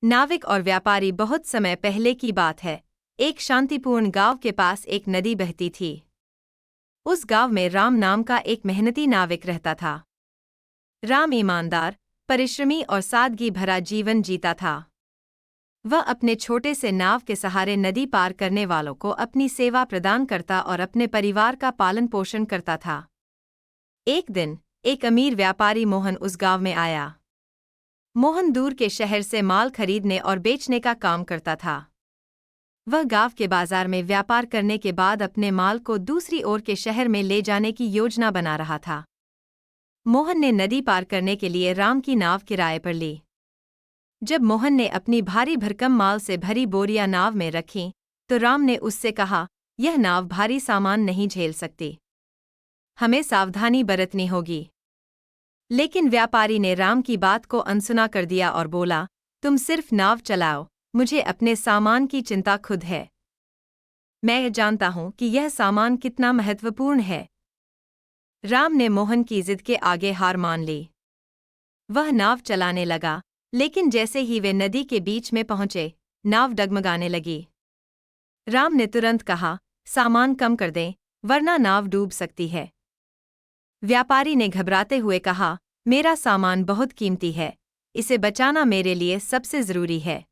नाविक और व्यापारी। बहुत समय पहले की बात है। एक शांतिपूर्ण गांव के पास एक नदी बहती थी। उस गांव में राम नाम का एक मेहनती नाविक रहता था। राम ईमानदार, परिश्रमी और सादगी भरा जीवन जीता था। वह अपने छोटे से नाव के सहारे नदी पार करने वालों को अपनी सेवा प्रदान करता और अपने परिवार का पालन पोषण करता था। एक दिन एक अमीर व्यापारी मोहन उस गांव में आया। मोहन दूर के शहर से माल खरीदने और बेचने का काम करता था। वह गांव के बाजार में व्यापार करने के बाद अपने माल को दूसरी ओर के शहर में ले जाने की योजना बना रहा था। मोहन ने नदी पार करने के लिए राम की नाव किराए पर ली। जब मोहन ने अपनी भारी भरकम माल से भरी बोरियां नाव में रखीं, तो राम ने उससे कहा, यह नाव भारी सामान नहीं झेल सकती। हमें सावधानी बरतनी होगी। लेकिन व्यापारी ने राम की बात को अनसुना कर दिया और बोला, तुम सिर्फ नाव चलाओ, मुझे अपने सामान की चिंता खुद है। मैं जानता हूं कि यह सामान कितना महत्वपूर्ण है। राम ने मोहन की जिद के आगे हार मान ली। वह नाव चलाने लगा, लेकिन जैसे ही वे नदी के बीच में पहुंचे, नाव डगमगाने लगी। राम ने तुरंत कहा, सामान कम कर दें, वरना नाव डूब सकती है। व्यापारी ने घबराते हुए कहा, मेरा सामान बहुत कीमती है, इसे बचाना मेरे लिए सबसे जरूरी है।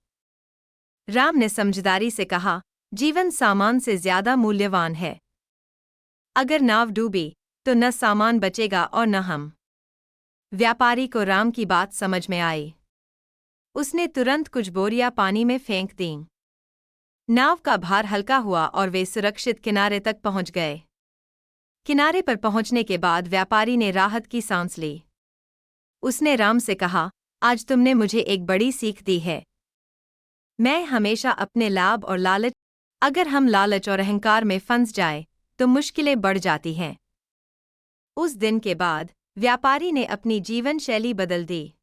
राम ने समझदारी से कहा, जीवन सामान से ज्यादा मूल्यवान है। अगर नाव डूबी तो न सामान बचेगा और न हम। व्यापारी को राम की बात समझ में आई। उसने तुरंत कुछ बोरियां पानी में फेंक दीं। नाव का भार हल्का हुआ और वे सुरक्षित किनारे तक पहुंच गए। किनारे पर पहुंचने के बाद व्यापारी ने राहत की सांस ली। उसने राम से कहा, आज तुमने मुझे एक बड़ी सीख दी है। मैं हमेशा अपने लाभ और लालच अगर हम लालच और अहंकार में फंस जाए तो मुश्किलें बढ़ जाती हैं। उस दिन के बाद व्यापारी ने अपनी जीवन शैली बदल दी।